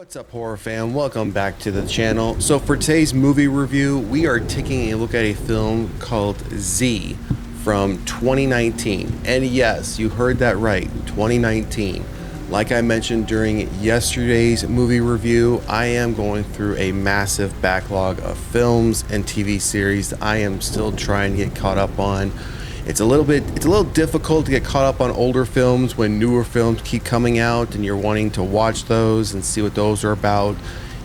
What's up, horror fan? Welcome back to the channel. So for today's movie review, we are taking a look at a film called Z from 2019. And yes, you heard that right, 2019. Like I mentioned during yesterday's movie review, I am going through a massive backlog of films and TV series that I am still trying to get caught up on. It's a little difficult to get caught up on older films when newer films keep coming out and you're wanting to watch those and see what those are about,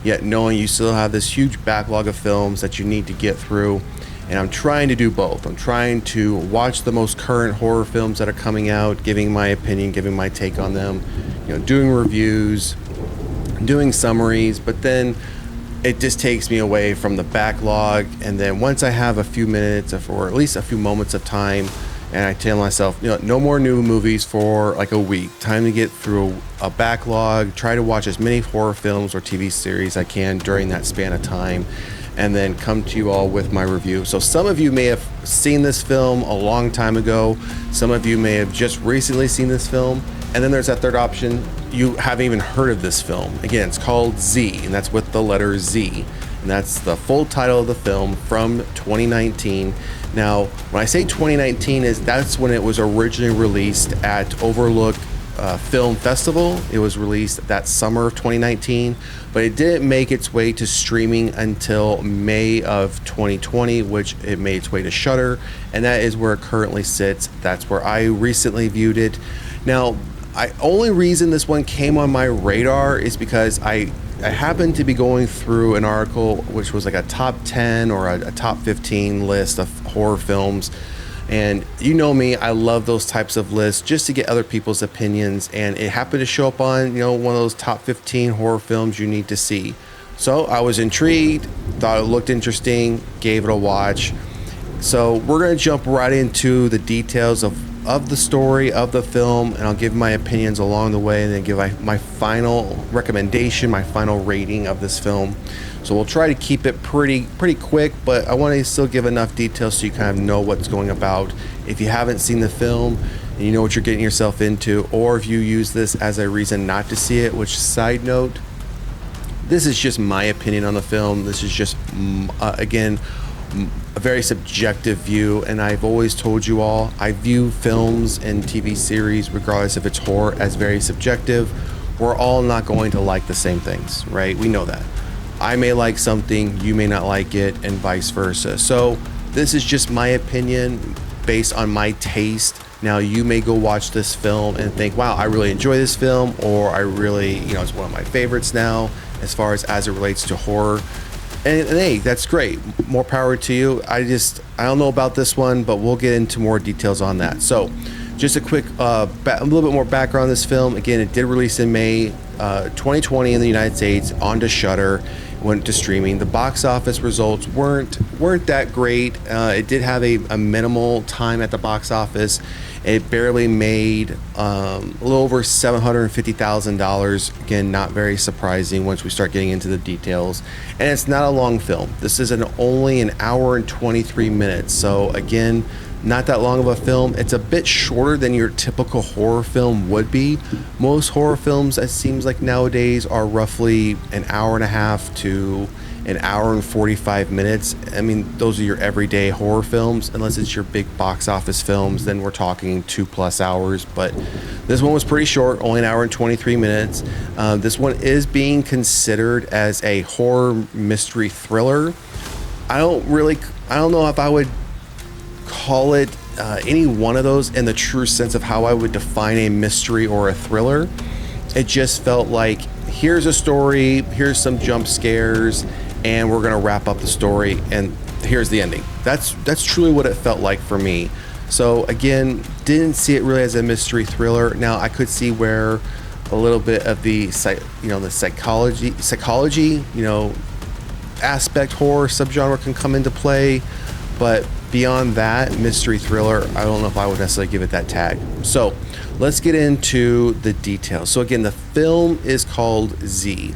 yet knowing you still have this huge backlog of films that you need to get through. And I'm trying to do both. I'm trying to watch the most current horror films that are coming out, giving my opinion, giving my take on them, doing reviews, doing summaries, but then it just takes me away from the backlog. And then once I have a few minutes or at least a few moments of time, and I tell myself, no more new movies for like a week, time to get through a backlog, try to watch as many horror films or TV series I can during that span of time, and then come to you all with my review. So some of you may have seen this film a long time ago, some of you may have just recently seen this film, and then there's that third option, you haven't even heard of this film. Again, it's called Z, and that's with the letter Z, and that's the full title of the film from 2019. Now, when I say 2019, that's when it was originally released at Overlook Film Festival. It was released that summer of 2019, but it didn't make its way to streaming until May of 2020, which it made its way to Shudder, and that is where it currently sits. That's where I recently viewed it. Now, only reason this one came on my radar is because I happened to be going through an article which was like a top 10 or a top 15 list of horror films. And you know me, I love those types of lists just to get other people's opinions. And it happened to show up on, one of those top 15 horror films you need to see. So I was intrigued, thought it looked interesting, gave it a watch. So we're going to jump right into the details of the story of the film, and I'll give my opinions along the way and then give my final recommendation, my final rating of this film. So we'll try to keep it pretty quick, but I want to still give enough details so you kind of know what's going about. If you haven't seen the film and you know what you're getting yourself into, or if you use this as a reason not to see it, which, side note, this is just my opinion on the film. This is just again a very subjective view, and I've always told you all, I view films and TV series, regardless if it's horror, as very subjective. We're all not going to like the same things, right? We know that. I may like something, you may not like it, and vice versa. So this is just my opinion based on my taste. Now, you may go watch this film and think, wow, I really enjoy this film, or I really, it's one of my favorites now as far as it relates to horror. And hey, that's great. More power to you. I don't know about this one, but we'll get into more details on that. So just a quick, a little bit more background on this film. Again, it did release in May 2020 in the United States onto Shudder. Went to streaming. The box office results weren't that great. It did have a minimal time at the box office. It barely made a little over $750,000. Again, not very surprising once we start getting into the details. And it's not a long film. This is only an hour and 23 minutes. So again, not that long of a film. It's a bit shorter than your typical horror film would be. Most horror films, it seems like nowadays, are roughly an hour and a half to an hour and 45 minutes. I mean, those are your everyday horror films. Unless it's your big box office films, then we're talking 2+ hours. But this one was pretty short, only an hour and 23 minutes. This one is being considered as a horror mystery thriller. I don't know if I would call it any one of those in the true sense of how I would define a mystery or a thriller. It just felt like, here's a story, here's some jump scares, and we're gonna wrap up the story, and here's the ending. That's truly what it felt like for me. So again, didn't see it really as a mystery thriller. Now, I could see where a little bit of the psychology aspect, horror subgenre can come into play, but beyond that, mystery thriller, I don't know if I would necessarily give it that tag. So let's get into the details. So again, the film is called Z.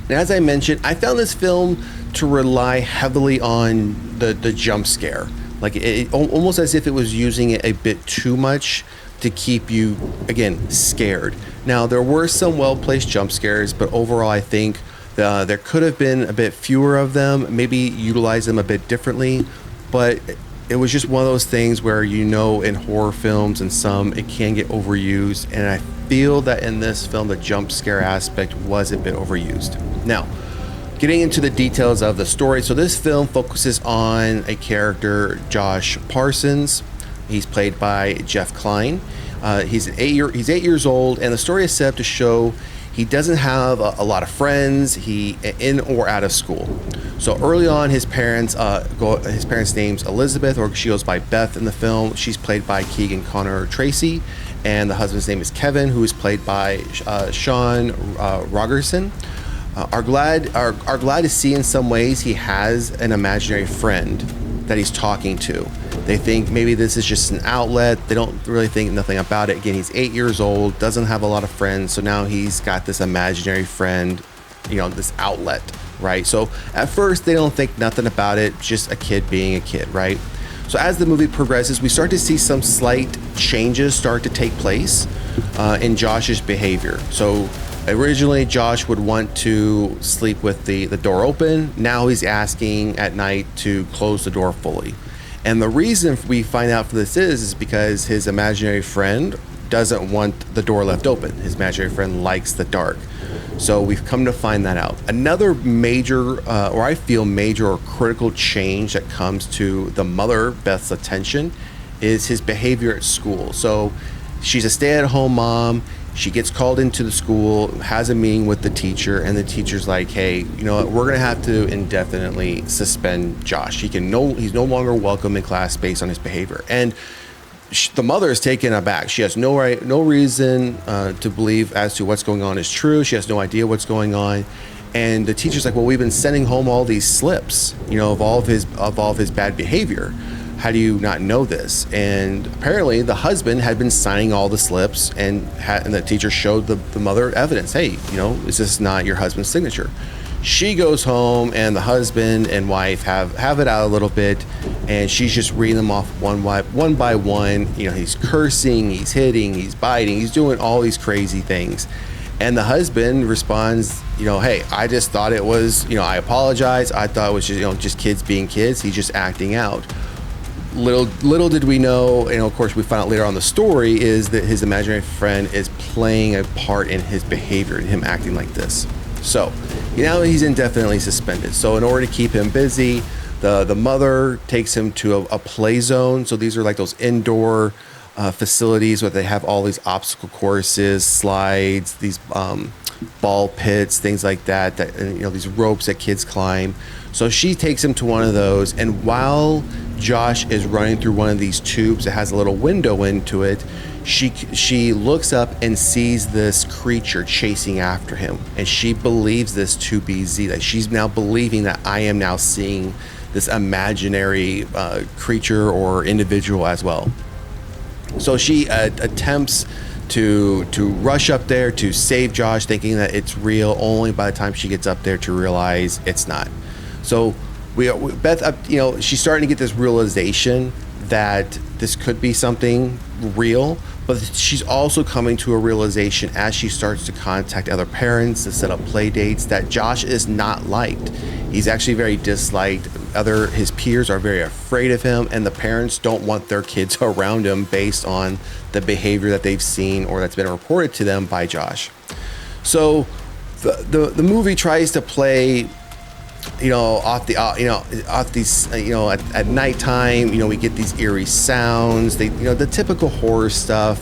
And as I mentioned, I found this film to rely heavily on the jump scare. Like it almost as if it was using it a bit too much to keep you, again, scared. Now, there were some well-placed jump scares, but overall, I think there could have been a bit fewer of them, maybe utilize them a bit differently, but it was just one of those things where, in horror films and some, it can get overused, and I feel that in this film, the jump scare aspect was a bit overused. Now, getting into the details of the story, so this film focuses on a character, Josh Parsons. He's played by Jeff Kline. He's 8 years old, and the story is set up to show he doesn't have a lot of friends. He in or out of school. So early on, his parents' name's Elizabeth, or she goes by Beth in the film. She's played by Keegan Connor Tracy, and the husband's name is Kevin, who is played by Sean Rogerson. Are glad to see in some ways he has an imaginary friend that he's talking to. They think maybe this is just an outlet. They don't really think nothing about it. Again, he's 8 years old, doesn't have a lot of friends, so now he's got this imaginary friend, this outlet, right? So at first they don't think nothing about it, just a kid being a kid, right? So as the movie progresses, we start to see some slight changes start to take place in Josh's behavior. So originally, Josh would want to sleep with the door open. Now he's asking at night to close the door fully. And the reason we find out for this is because his imaginary friend doesn't want the door left open. His imaginary friend likes the dark. So we've come to find that out. Another major, or I feel major or critical change that comes to the mother, Beth's attention, is his behavior at school. So she's a stay-at-home mom. She gets called into the school, has a meeting with the teacher, and the teacher's like, hey, you know what, we're going to have to indefinitely suspend Josh. He's no longer welcome in class based on his behavior. And the mother is taken aback. She has no reason to believe as to what's going on is true. She has no idea what's going on. And the teacher's like, well, we've been sending home all these slips, of all of his bad behavior. How do you not know this? And apparently the husband had been signing all the slips, and the teacher showed the mother evidence. Hey, is this not your husband's signature? She goes home, and the husband and wife have it out a little bit, and she's just reading them off one by one. He's cursing, he's hitting, he's biting, he's doing all these crazy things. And the husband responds, hey, I just thought it was, I apologize. I thought it was just kids being kids. He's just acting out. Little did we know, and of course we find out later on the story, is that his imaginary friend is playing a part in his behavior and him acting like this. So now he's indefinitely suspended. So in order to keep him busy, the mother takes him to a play zone. So these are like those indoor facilities where they have all these obstacle courses, slides, these ball pits, things like that, these ropes that kids climb. So she takes him to one of those, and while Josh is running through one of these tubes that has a little window into it, she looks up and sees this creature chasing after him, and she believes this to be Z. Like, she's now believing that I am now seeing this imaginary creature or individual as well. So she attempts to rush up there to save Josh, thinking that it's real, only by the time she gets up there to realize it's not. So Beth, she's starting to get this realization that this could be something real, but she's also coming to a realization as she starts to contact other parents to set up play dates that Josh is not liked. He's actually very disliked. His peers are very afraid of him, and the parents don't want their kids around him based on the behavior that they've seen or that's been reported to them by Josh. So the movie tries to play at nighttime, we get these eerie sounds, the typical horror stuff,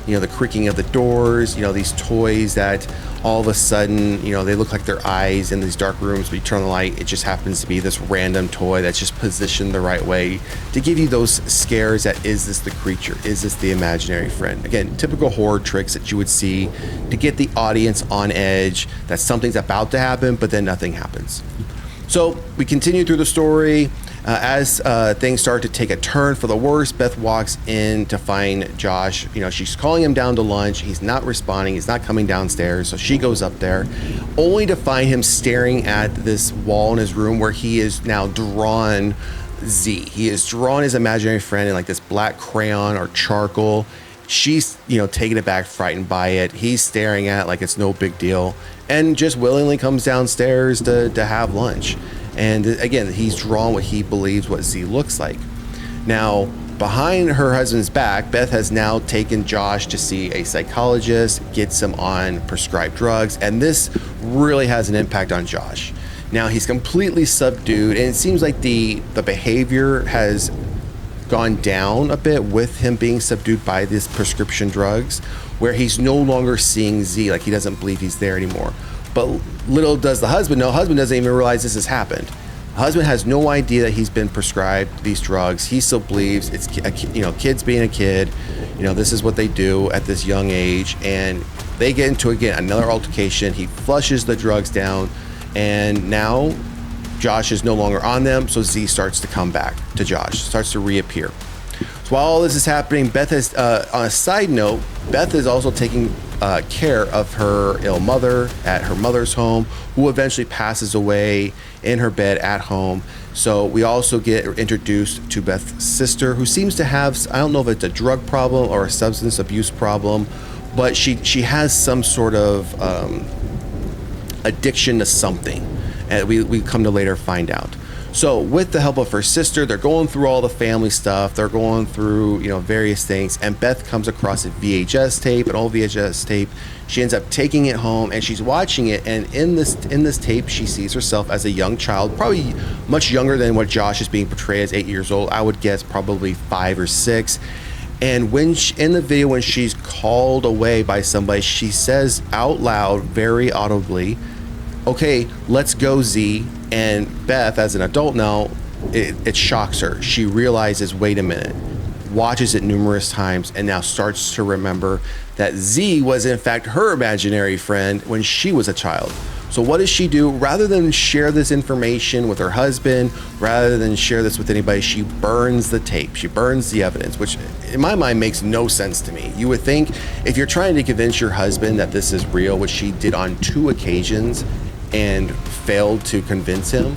the creaking of the doors, these toys that all of a sudden, they look like their eyes in these dark rooms, but you turn the light, it just happens to be this random toy that's just positioned the right way to give you those scares that, is this the creature? Is this the imaginary friend? Again, typical horror tricks that you would see to get the audience on edge, that something's about to happen, but then nothing happens. So we continue through the story. As things start to take a turn for the worse, Beth walks in to find Josh. She's calling him down to lunch. He's not responding. He's not coming downstairs. So she goes up there, only to find him staring at this wall in his room where he is now drawn Z. He has drawn his imaginary friend in like this black crayon or charcoal, She's, taken aback, frightened by it. He's staring at it like it's no big deal, and just willingly comes downstairs to have lunch. And again, he's drawn what he believes what Z looks like. Now, behind her husband's back, Beth has now taken Josh to see a psychologist, gets him on prescribed drugs, and this really has an impact on Josh. Now, he's completely subdued, and it seems like the behavior has gone down a bit with him being subdued by these prescription drugs, where he's no longer seeing Z, like he doesn't believe he's there anymore. But little does the husband know, husband doesn't even realize this has happened. The husband has no idea that he's been prescribed these drugs. He still believes it's, kids being a kid, this is what they do at this young age. And they get into, again, another altercation. He flushes the drugs down, and now Josh is no longer on them. So Z starts to come back to Josh, starts to reappear. So while all this is happening, Beth is, on a side note, Beth is also taking care of her ill mother at her mother's home, who eventually passes away in her bed at home. So we also get introduced to Beth's sister, who seems to have, I don't know if it's a drug problem or a substance abuse problem, but she has some sort of addiction to something, and we come to later find out. So with the help of her sister, they're going through all the family stuff. They're going through, various things. And Beth comes across a VHS tape, an old VHS tape. She ends up taking it home, and she's watching it. And in this tape, she sees herself as a young child, probably much younger than what Josh is being portrayed as, 8 years old. I would guess probably 5 or 6. And in the video, when she's called away by somebody, she says out loud, very audibly, "Okay, let's go, Z." And Beth, as an adult now, it shocks her. She realizes, wait a minute, watches it numerous times, and now starts to remember that Z was in fact her imaginary friend when she was a child. So what does she do? Rather than share this information with her husband, rather than share this with anybody, she burns the tape. She burns the evidence, which in my mind makes no sense to me. You would think if you're trying to convince your husband that this is real, which she did on 2 occasions, and failed to convince him,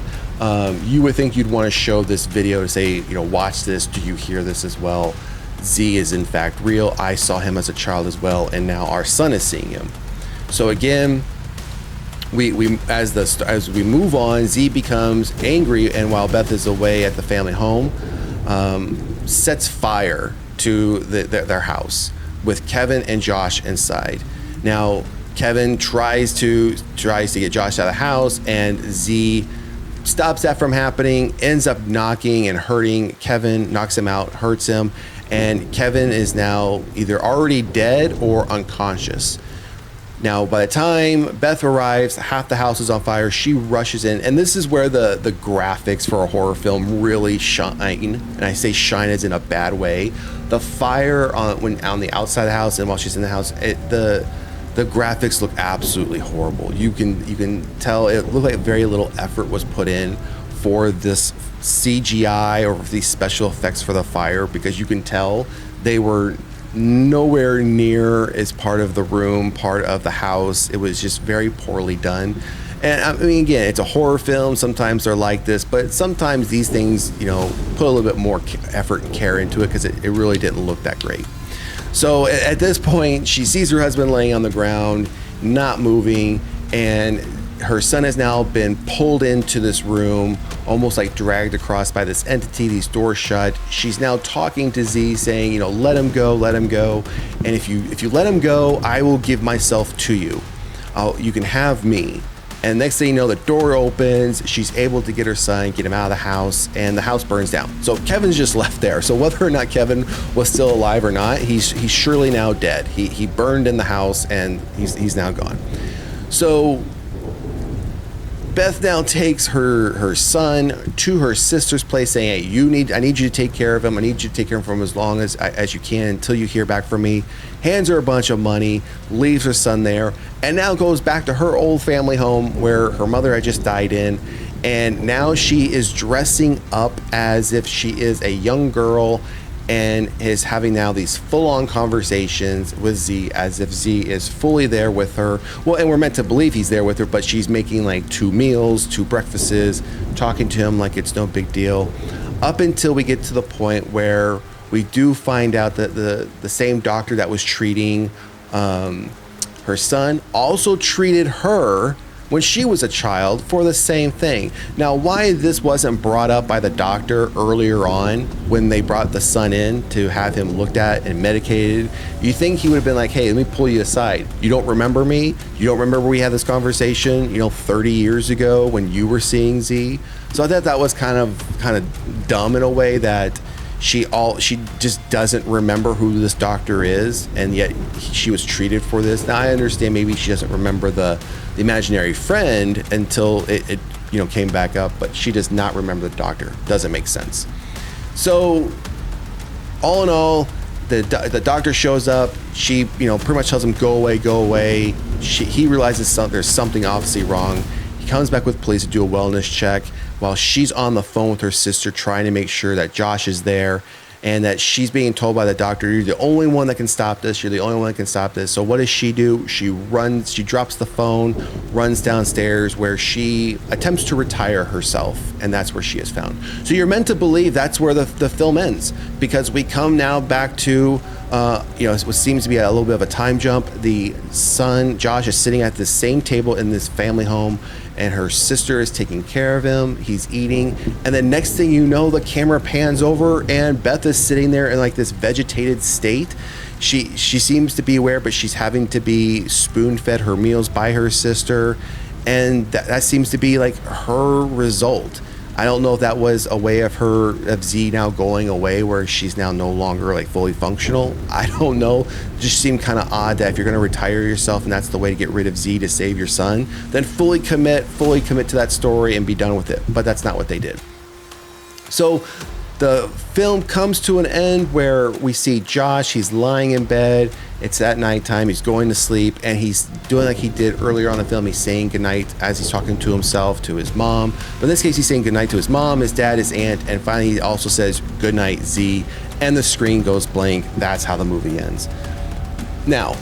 you would think you'd want to show this video to say, watch this, do you hear this as well? Z is in fact real. I saw him as a child as well, and now our son is seeing him. So again, as we move on, Z becomes angry, and while Beth is away at the family home, sets fire to their house with Kevin and Josh inside. Now, Kevin tries to get Josh out of the house, and Z stops that from happening, ends up knocking and hurting Kevin, knocks him out, hurts him, and Kevin is now either already dead or unconscious. Now, by the time Beth arrives, half the house is on fire. She rushes in, and this is where the graphics for a horror film really shine, and I say shine as in a bad way. The fire on the outside of the house, and while she's in the house, the graphics look absolutely horrible. You can tell it looked like very little effort was put in for this CGI or these special effects for the fire, because you can tell they were nowhere near as part of the room, part of the house. It was just very poorly done. And I mean, again, it's a horror film. Sometimes they're like this, but sometimes these things, put a little bit more effort and care into it, because it really didn't look that great. So at this point, she sees her husband laying on the ground, not moving, and her son has now been pulled into this room, almost like dragged across by this entity, these doors shut. She's now talking to Z, saying, let him go, let him go. And if you let him go, I will give myself to you. You can have me. And next thing you know, the door opens, she's able to get her son, get him out of the house, and the house burns down. So Kevin's just left there. So whether or not Kevin was still alive or not, he's surely now dead. He burned in the house, and he's now gone. So Beth now takes her son to her sister's place, saying, "Hey, I need you to take care of him. I need you to take care of him as long as you can until you hear back from me." Hands her a bunch of money, leaves her son there, and now goes back to her old family home where her mother had just died in. And now she is dressing up as if she is a young girl, and is having now these full-on conversations with Z, as if Z is fully there with her. Well, and we're meant to believe he's there with her, but she's making like 2 meals, 2 breakfasts, talking to him like it's no big deal, up until we get to the point where we do find out that the same doctor that was treating her son also treated her when she was a child for the same thing. Now, why this wasn't brought up by the doctor earlier on when they brought the son in to have him looked at and medicated, you think he would have been like, hey, let me pull you aside. You don't remember me? You don't remember we had this conversation, 30 years ago when you were seeing Z? So I thought that was kind of dumb in a way, that she just doesn't remember who this doctor is, and yet she was treated for this. Now I understand maybe she doesn't remember the imaginary friend until it came back up, but she does not remember the doctor. Doesn't make sense. So all in all, the doctor shows up. She pretty much tells him, go away. He realizes there's something obviously wrong. He comes back with police to do a wellness check while she's on the phone with her sister trying to make sure that Josh is there, and that she's being told by the doctor, you're the only one that can stop this. You're the only one that can stop this. So what does she do? She drops the phone, runs downstairs, where she attempts to retire herself, and that's where she is found. So you're meant to believe that's where the film ends, because we come now back to what seems to be a little bit of a time jump. The son, Josh, is sitting at the same table in this family home, and her sister is taking care of him. He's eating, and then next thing you know, the camera pans over, and Beth is sitting there in like this vegetated state. She seems to be aware, but she's having to be spoon-fed her meals by her sister, and that seems to be like her result. I don't know if that was a way of Z now going away, where she's now no longer like fully functional. I don't know. It just seemed kind of odd that if you're going to retire yourself and that's the way to get rid of Z to save your son, then fully commit to that story and be done with it. But that's not what they did. So the film comes to an end where we see Josh. He's lying in bed. It's at nighttime. He's going to sleep, and he's doing like he did earlier on in the film. He's saying goodnight as he's talking to himself, to his mom. But in this case, he's saying goodnight to his mom, his dad, his aunt, and finally he also says goodnight, Z, and the screen goes blank. That's how the movie ends. Now,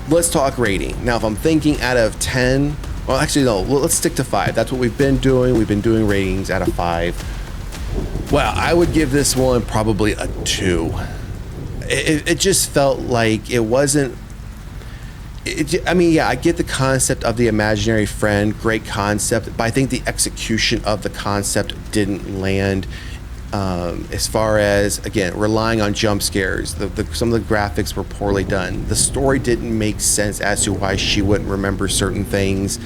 let's talk rating. Now, if I'm thinking out of 10, well, actually, no, let's stick to 5. That's what we've been doing. We've been doing ratings out of 5. Well, I would give this one probably a 2. It just felt like it wasn't. I get the concept of the imaginary friend, great concept, but I think the execution of the concept didn't land. As far as, again, relying on jump scares, some of the graphics were poorly done. The story didn't make sense as to why she wouldn't remember certain things.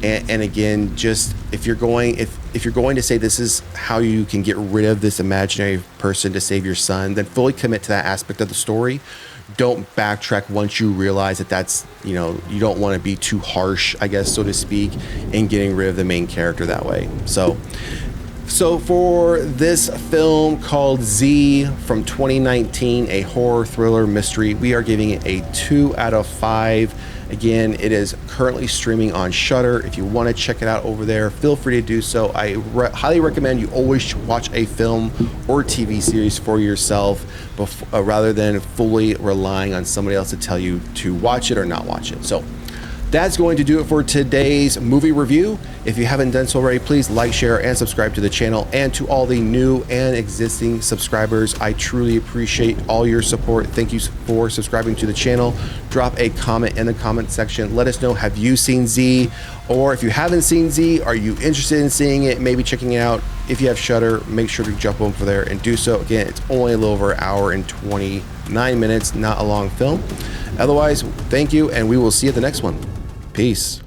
And again, just if you're going to say this is how you can get rid of this imaginary person to save your son, then fully commit to that aspect of the story. Don't backtrack once you realize that that's, you don't want to be too harsh, I guess, so to speak, in getting rid of the main character that way. So for this film called Z from 2019, a horror thriller mystery, we are giving it a 2 out of 5. Again, it is currently streaming on Shudder. If you want to check it out over there, feel free to do so. I highly recommend you always watch a film or TV series for yourself rather than fully relying on somebody else to tell you to watch it or not watch it. So that's going to do it for today's movie review. If you haven't done so already, please like, share, and subscribe to the channel. And to all the new and existing subscribers, I truly appreciate all your support. Thank you for subscribing to the channel. Drop a comment in the comment section. Let us know, have you seen Z? Or if you haven't seen Z, are you interested in seeing it, maybe checking it out? If you have Shudder, make sure to jump over there and do so. Again, it's only a little over an hour and 29 minutes, not a long film. Otherwise, thank you, and we will see you at the next one. Peace.